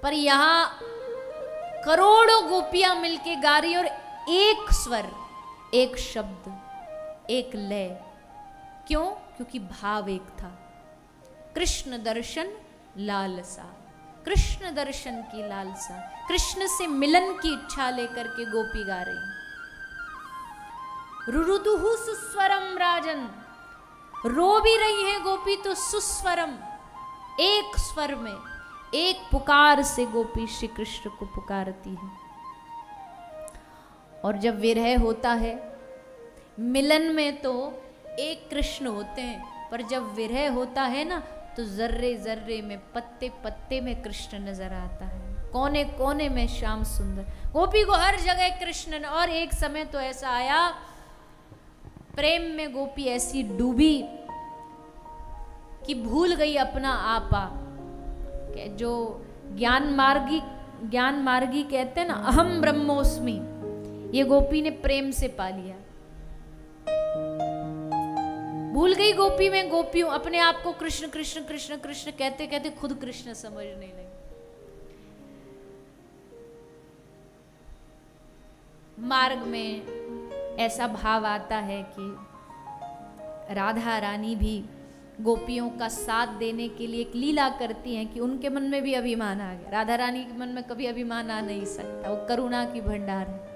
पर यहाँ करोड़ों गोपियां मिलके गा रही और एक स्वर, एक शब्द, एक लय। क्यों? क्योंकि भाव एक था, कृष्ण दर्शन लालसा, कृष्ण दर्शन की लालसा, कृष्ण से मिलन की इच्छा लेकर के गोपी गा रही। रुरुदुहु सुस्वरम राजन, रो भी रही है गोपी तो सुस्वरम, एक स्वर में, एक पुकार से गोपी श्री कृष्ण को पुकारती है। और जब विरह होता है, मिलन में तो एक कृष्ण होते हैं, पर जब विरह होता है ना तो जर्रे जर्रे में, पत्ते पत्ते में कृष्ण नजर आता है, कोने कोने में श्याम सुंदर। गोपी को हर जगह कृष्ण। और एक समय तो ऐसा आया, प्रेम में गोपी ऐसी डूबी कि भूल गई अपना आपा। जो ज्ञान मार्गी कहते हैं ना, अहम ब्रह्मोस्मि, ये गोपी ने प्रेम से पा लिया। भूल गई गोपी में गोपी हूं, अपने आप को कृष्ण कृष्ण कृष्ण कृष्ण कहते कहते खुद कृष्ण समझने लगी। मार्ग में ऐसा भाव आता है कि राधा रानी भी गोपियों का साथ देने के लिए एक लीला करती हैं कि उनके मन में भी अभिमान आ गया। राधा रानी के मन में कभी अभिमान आ नहीं सकता, वो करुणा की भंडार है।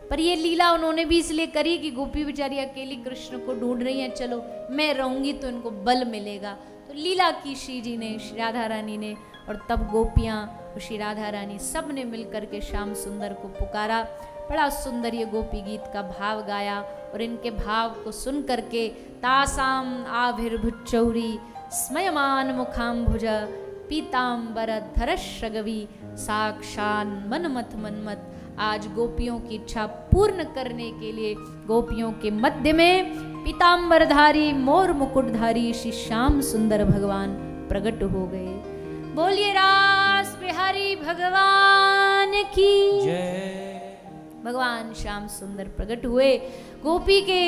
पर ये लीला उन्होंने भी इसलिए करी कि गोपी बेचारी अकेली कृष्ण को ढूंढ रही हैं, चलो मैं रहूंगी तो इनको बल मिलेगा। तो लीला की श्री जी ने, श्री राधा रानी ने, और तब गोपियाँ, श्री राधा रानी सब ने मिलकर के श्याम सुंदर को पुकारा। बड़ा सुंदर ये गोपी गीत का भाव गाया। और इनके भाव को सुन करके तासाम आभिर्भुचौरी स्मयमान मुखाम्भुज पीताम्बर धरशगवी साक्षान मनमथ मनमथ। आज गोपियों की इच्छा पूर्ण करने के लिए गोपियों के मध्य में पीताम्बरधारी मोर मुकुटधारी श्री श्याम सुंदर भगवान प्रकट हो गए। बोलिए रास बिहारी भगवान की जय। भगवान श्याम सुंदर प्रकट हुए। गोपी के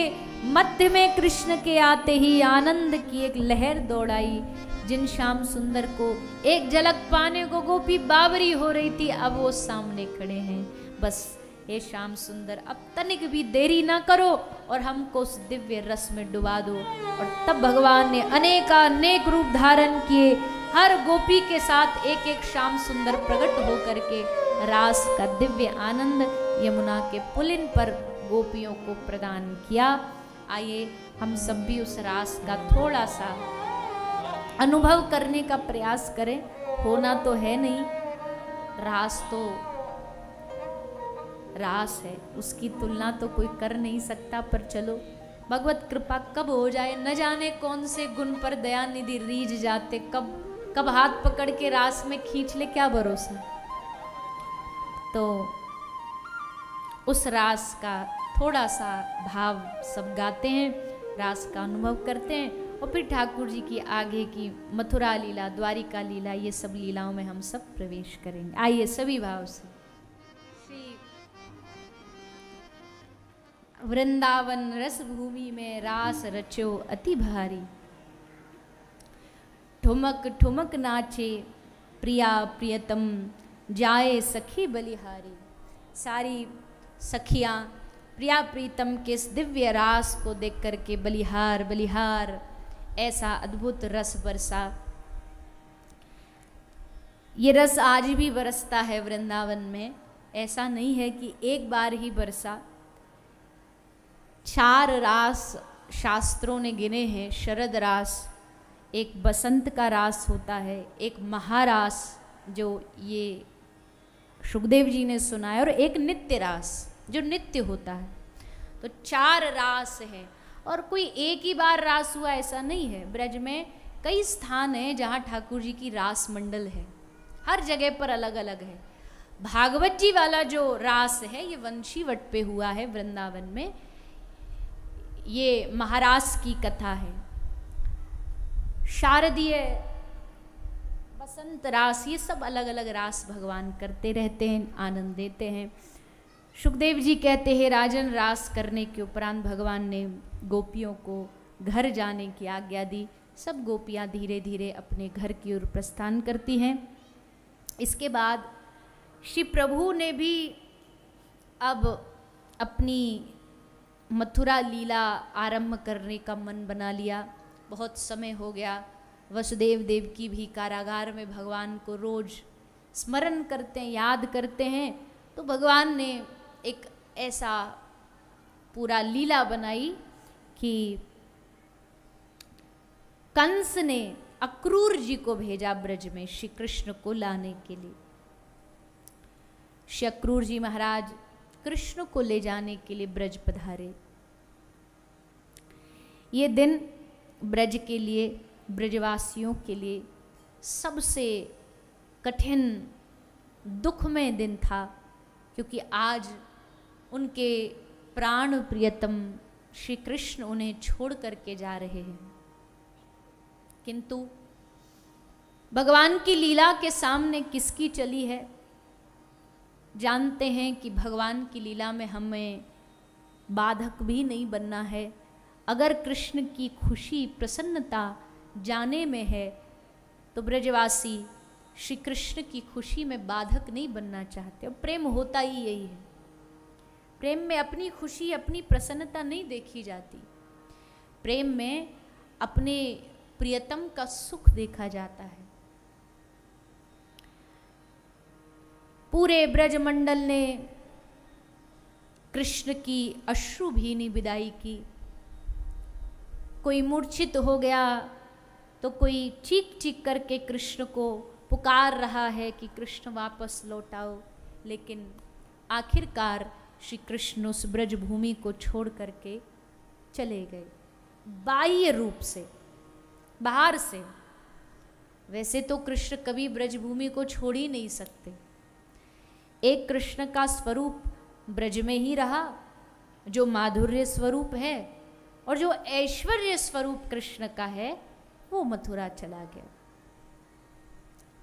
मध्य में कृष्ण के आते ही आनंद की एक लहर दौड़ाई। जिन श्याम सुंदर को एक झलक पाने को गोपी बावरी हो रही थी, अब वो सामने खड़े हैं। बस हे श्याम सुंदर, अब तनिक भी देरी ना करो और हमको उस दिव्य रस में डुबा दो। और तब भगवान ने अनेक रूप धारण किए। हर गोपी के साथ एक एक श्याम सुंदर प्रकट होकर के रास का दिव्य आनंद यमुना के पुलिन पर गोपियों को प्रदान किया। आइए हम सब भी उस रास का थोड़ा सा अनुभव करने का प्रयास करें। होना तो है नहीं, रास तो रास है, उसकी तुलना तो कोई कर नहीं सकता। पर चलो भगवत कृपा कब हो जाए, न जाने कौन से गुण पर दयानिधि रीझ जाते, कब हाथ पकड़ के रास में खींच ले, क्या भरोसा। तो उस रास का थोड़ा सा भाव सब गाते हैं, रास का अनुभव करते हैं और फिर ठाकुर जी की आगे की मथुरा लीला, द्वारिका लीला, ये सब लीलाओं में हम सब प्रवेश करेंगे। आइए सभी भाव से। वृंदावन रस भूमि में रास रचो अति भारी, ठुमक ठुमक नाचे प्रिया प्रियतम जाए सखी बलिहारी। सारी सखियां प्रिया प्रीतम के इस दिव्य रास को देख करके बलिहार बलिहार ऐसा अद्भुत रस बरसा। ये रस आज भी बरसता है वृंदावन में, ऐसा नहीं है कि एक बार ही बरसा। 4 रास शास्त्रों ने गिने हैं। शरद रास, एक बसंत का रास होता है, एक महारास जो ये सुखदेव जी ने सुनाया, और एक नित्य रास जो नित्य होता है। तो 4 रास है और कोई एक ही बार रास हुआ ऐसा नहीं है। ब्रज में कई स्थान हैं जहाँ ठाकुर जी की रास मंडल है, हर जगह पर अलग अलग है। भागवत जी वाला जो रास है ये वंशीवट पे हुआ है वृंदावन में, ये महारास की कथा है। शारदीय, बसंत रास, ये सब अलग अलग रास भगवान करते रहते हैं, आनंद देते हैं। सुखदेव जी कहते हैं राजन, रास करने के उपरांत भगवान ने गोपियों को घर जाने की आज्ञा दी। सब गोपियां धीरे धीरे अपने घर की ओर प्रस्थान करती हैं। इसके बाद श्री प्रभु ने भी अब अपनी मथुरा लीला आरंभ करने का मन बना लिया। बहुत समय हो गया, वसुदेव देवकी भी कारागार में भगवान को रोज स्मरण करते हैं, याद करते हैं। तो भगवान ने एक ऐसा पूरा लीला बनाई कि कंस ने अक्रूर जी को भेजा ब्रज में श्री कृष्ण को लाने के लिए। श्री अक्रूर जी महाराज कृष्ण को ले जाने के लिए ब्रज पधारे। ये दिन ब्रज के लिए, ब्रजवासियों के लिए सबसे कठिन दुखमय दिन था, क्योंकि आज उनके प्राण प्रियतम श्री कृष्ण उन्हें छोड़ करके जा रहे हैं। किंतु भगवान की लीला के सामने किसकी चली है? जानते हैं कि भगवान की लीला में हमें बाधक भी नहीं बनना है। अगर कृष्ण की खुशी, प्रसन्नता जाने में है तो ब्रजवासी श्री कृष्ण की खुशी में बाधक नहीं बनना चाहते। और प्रेम होता ही यही है। प्रेम में अपनी खुशी, अपनी प्रसन्नता नहीं देखी जाती। प्रेम में अपने प्रियतम का सुख देखा जाता है। पूरे ब्रजमंडल ने कृष्ण की अश्रुभीनी विदाई की। कोई मूर्छित हो गया तो कोई चीख चीख करके कृष्ण को पुकार रहा है कि कृष्ण वापस लौटाओ। लेकिन आखिरकार श्री कृष्ण उस ब्रज भूमि को छोड़ करके चले गए, बाह्य रूप से, बाहर से। वैसे तो कृष्ण कभी ब्रजभूमि को छोड़ ही नहीं सकते। एक कृष्ण का स्वरूप ब्रज में ही रहा, जो माधुर्य स्वरूप है, और जो ऐश्वर्य स्वरूप कृष्ण का है वो मथुरा चला गया।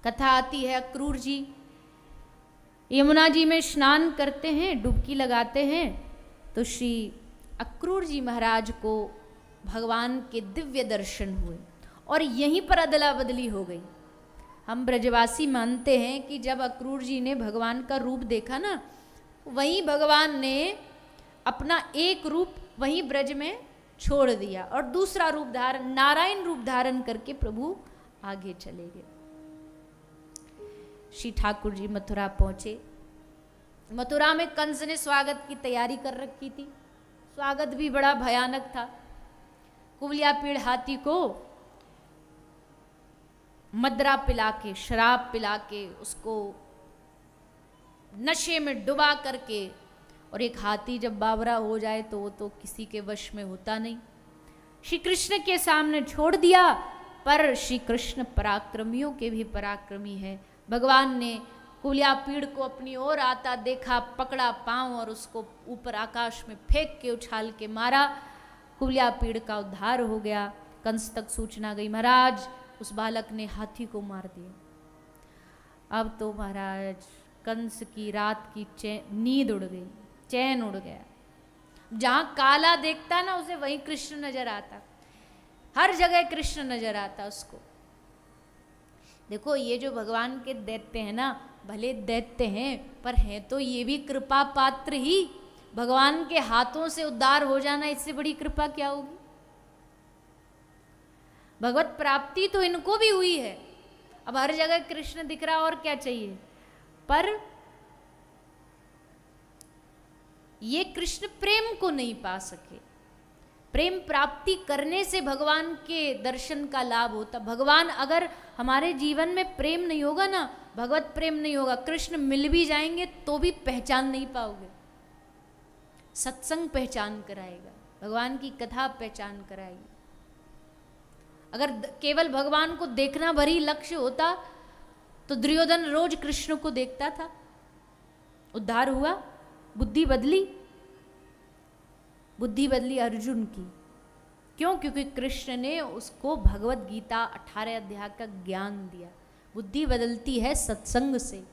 कथा आती है, अक्रूर जी यमुना जी में स्नान करते हैं, डुबकी लगाते हैं, तो श्री अक्रूर जी महाराज को भगवान के दिव्य दर्शन हुए और यहीं पर अदला बदली हो गई। हम ब्रजवासी मानते हैं कि जब अक्रूर जी ने भगवान का रूप देखा ना, वहीं भगवान ने अपना एक रूप वहीं ब्रज में छोड़ दिया और दूसरा रूप धारण, नारायण रूप धारण करके प्रभु आगे चले गए। श्री ठाकुर जी मथुरा पहुंचे। मथुरा में कंस ने स्वागत की तैयारी कर रखी थी। स्वागत भी बड़ा भयानक था। कुवलियापीड़ हाथी को मदरा पिला के, शराब पिला के, उसको नशे में डुबा करके, और एक हाथी जब बावरा हो जाए तो वो तो किसी के वश में होता नहीं, श्री कृष्ण के सामने छोड़ दिया। पर श्री कृष्ण पराक्रमियों के भी पराक्रमी है। भगवान ने कुवलियापीड़ को अपनी ओर आता देखा, पकड़ा पांव और उसको ऊपर आकाश में फेंक के उछाल के मारा। कुवलियापीड़ का उद्धार हो गया। कंस तक सूचना गई, महाराज उस बालक ने हाथी को मार दिया। अब तो महाराज कंस की रात की नींद उड़ गई, चैन उड़ गया। जहां काला देखता ना उसे वहीं कृष्ण नजर आता, हर जगह कृष्ण नजर आता उसको। देखो ये जो भगवान के दैत्य हैं ना, भले दैत्य हैं पर हैं तो ये भी कृपा पात्र ही। भगवान के हाथों से उद्धार हो जाना, इससे बड़ी कृपा क्या होगी। भगवत प्राप्ति तो इनको भी हुई है। अब हर जगह कृष्ण दिख रहा, और क्या चाहिए। पर ये कृष्ण प्रेम को नहीं पा सके। प्रेम प्राप्ति करने से भगवान के दर्शन का लाभ होता। भगवान अगर हमारे जीवन में प्रेम नहीं होगा ना, भगवत प्रेम नहीं होगा, कृष्ण मिल भी जाएंगे तो भी पहचान नहीं पाओगे। सत्संग पहचान कराएगा, भगवान की कथा पहचान कराएगी। अगर केवल भगवान को देखना भरी लक्ष्य होता तो दुर्योधन रोज कृष्ण को देखता था, उद्धार हुआ, बुद्धि बदली। बुद्धि बदली अर्जुन की। क्यों? क्योंकि कृष्ण ने उसको भगवत गीता 18 अध्याय का ज्ञान दिया। बुद्धि बदलती है सत्संग से,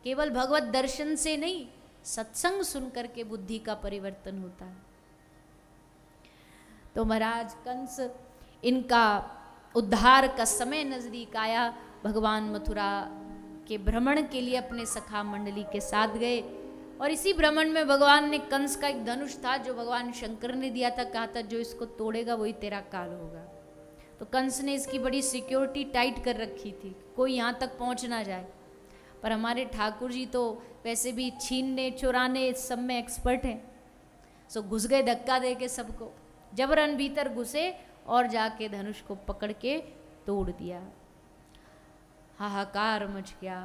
केवल भगवत दर्शन से नहीं, सत्संग सुनकर के बुद्धि का परिवर्तन होता है। तो महाराज कंस, इनका उद्धार का समय नजदीक आया। भगवान मथुरा के भ्रमण के लिए अपने सखा मंडली के साथ गए। और इसी भ्रमण में भगवान ने कंस का एक धनुष था जो भगवान शंकर ने दिया था, कहा था जो इसको तोड़ेगा वही तेरा काल होगा। तो कंस ने इसकी बड़ी सिक्योरिटी टाइट कर रखी थी, कोई यहाँ तक पहुँच ना जाए। पर हमारे ठाकुर जी तो वैसे भी छीनने चुराने इस सब में एक्सपर्ट हैं, सो घुस गए धक्का दे के सबको, जबरन भीतर घुसे और जाके धनुष को पकड़ के तोड़ दिया। हाहाकार मच गया।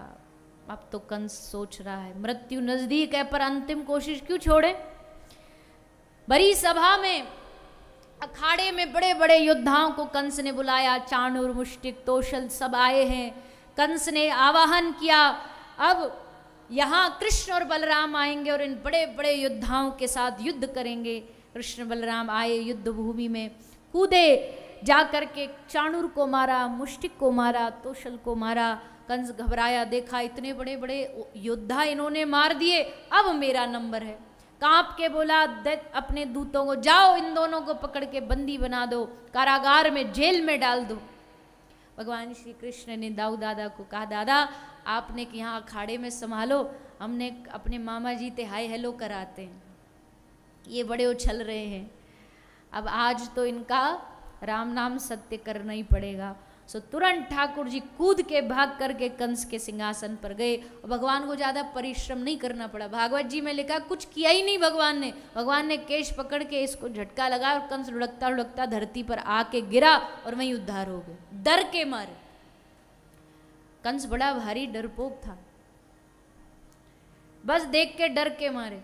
अब तो कंस सोच रहा है मृत्यु नजदीक है, पर अंतिम कोशिश क्यों छोड़े। बड़ी सभा में अखाड़े में बड़े बड़े योद्धाओं को कंस ने बुलाया, चाणूर मुष्टिक तोशल सब आए हैं। कंस ने आवाहन किया, अब यहाँ कृष्ण और बलराम आएंगे और इन बड़े बड़े योद्धाओं के साथ युद्ध करेंगे। कृष्ण बलराम आए, युद्ध भूमि में कूदे, जा कर के चाणूर को मारा, मुष्टिक को मारा, तोशल को मारा। कंस घबराया, देखा इतने बड़े बड़े योद्धा इन्होंने मार दिए, अब मेरा नंबर है। कांप के बोला अपने दूतों को, जाओ इन दोनों को पकड़ के बंदी बना दो, कारागार में जेल में डाल दो। भगवान श्री कृष्ण ने दाऊ दादा को कहा, दादा आपने यहाँ अखाड़े में संभालो, हमने अपने मामा जी ते हाय हेलो कराते हैं, ये बड़े उछल रहे हैं, अब आज तो इनका राम नाम सत्य करना ही पड़ेगा। सो तुरंत ठाकुर जी कूद के भाग करके कंस के सिंहासन पर गए और भगवान को ज़्यादा परिश्रम नहीं करना पड़ा। भागवत जी में लिखा कुछ किया ही नहीं भगवान ने केश पकड़ के इसको झटका लगाया और कंस लुढ़कता लुढ़कता धरती पर आके गिरा और वहीं उद्धार हो गए, डर के मारे। कंस बड़ा भारी डरपोक था, बस देख के डर के मारे।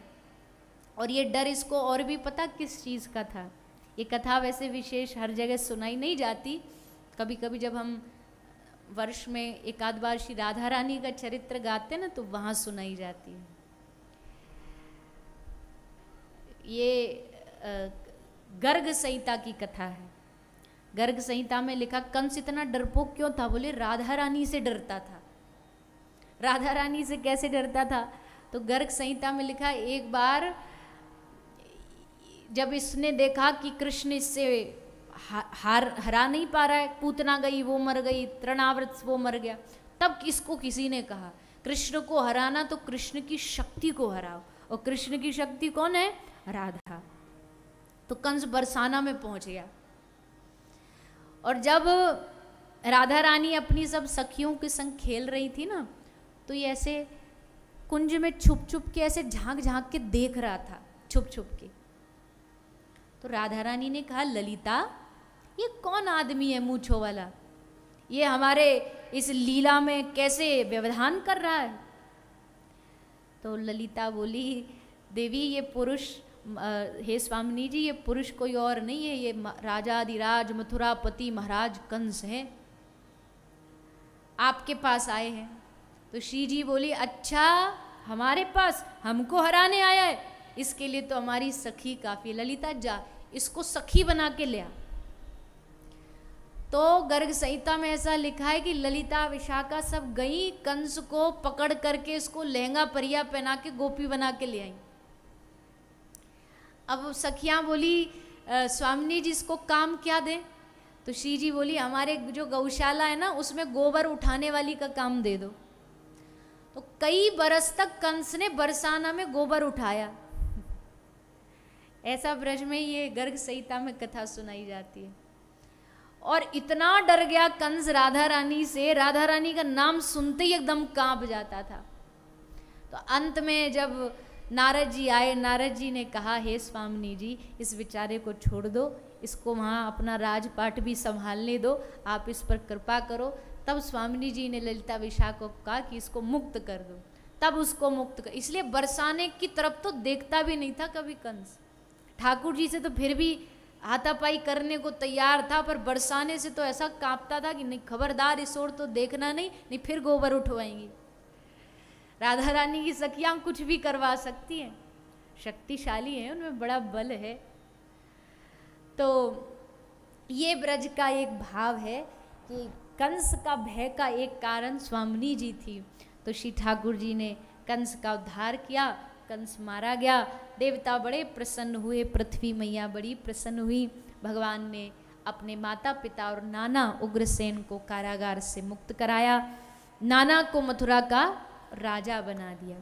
और ये डर इसको और भी पता किस चीज़ का था। ये कथा वैसे विशेष हर जगह सुनाई नहीं जाती, कभी कभी जब हम वर्ष में एक आध बार श्री राधा रानी का चरित्र गाते हैं ना तो वहाँ सुनाई जाती है। ये गर्ग संहिता की कथा है। गर्ग संहिता में लिखा कंस इतना डरपोक क्यों था, बोले राधा रानी से डरता था। राधा रानी से कैसे डरता था, तो गर्ग संहिता में लिखा एक बार जब इसने देखा कि कृष्ण इससे हरा नहीं पा रहा है, पूतना गई वो मर गई, तृणावृत वो मर गया, तब इसको किसी ने कहा कृष्ण को हराना तो कृष्ण की शक्ति को हराओ, और कृष्ण की शक्ति कौन है, राधा। तो कंस बरसाना में पहुंच गया और जब राधा रानी अपनी सब सखियों के संग खेल रही थी ना, तो ये ऐसे कुंज में छुप छुप के ऐसे झांक झांक के देख रहा था, छुप छुप के। तो राधा रानी ने कहा, ललिता ये कौन आदमी है मूंछों वाला, ये हमारे इस लीला में कैसे व्यवधान कर रहा है। तो ललिता बोली, देवी ये पुरुष, हे स्वामिनी जी ये पुरुष कोई और नहीं है, ये राजाधिराज मथुरापति महाराज कंस हैं, आपके पास आए हैं। तो श्री जी बोली, अच्छा हमारे पास हमको हराने आया है, इसके लिए तो हमारी सखी काफी, ललिता जा इसको सखी बना के ले आ। तो गर्ग संहिता में ऐसा लिखा है कि ललिता विशाखा सब गई, कंस को पकड़ करके इसको लहंगा परिया पहना के गोपी बना के ले आई। अब सखियां बोली, स्वामिनी जी इसको काम क्या दे, तो श्री जी बोली, हमारे जो गौशाला है ना उसमें गोबर उठाने वाली का काम दे दो। तो कई बरस तक कंस ने बरसाना में गोबर उठाया। ऐसा ब्रज में ये गर्ग संहिता में कथा सुनाई जाती है। और इतना डर गया कंस राधा रानी से, राधा रानी का नाम सुनते ही एकदम कांप जाता था। तो अंत में जब नारद जी आए, नारद जी ने कहा, हे स्वामिनी जी इस बेचारे को छोड़ दो, इसको वहाँ अपना राजपाट भी संभालने दो, आप इस पर कृपा करो। तब स्वामिनी जी ने ललिता विशाखा को कहा कि इसको मुक्त कर दो, तब उसको मुक्त कर। इसलिए बरसाने की तरफ तो देखता भी नहीं था कभी कंस। ठाकुर जी से तो फिर भी हाथापाई करने को तैयार था, पर बरसाने से तो ऐसा कांपता था कि नहीं, खबरदार इस ओर तो देखना नहीं फिर गोबर उठवाएंगी। राधा रानी की सखियां कुछ भी करवा सकती हैं, शक्तिशाली हैं, उनमें बड़ा बल है। तो ये ब्रज का एक भाव है कि कंस का भय का एक कारण स्वामिनी जी थी। तो श्री ठाकुर जी ने कंस का उद्धार किया, कंस मारा गया, देवता बड़े प्रसन्न हुए, पृथ्वी मैया बड़ी प्रसन्न हुई। भगवान ने अपने माता पिता और नाना उग्रसेन को कारागार से मुक्त कराया। नाना को मथुरा का राजा बना दिया।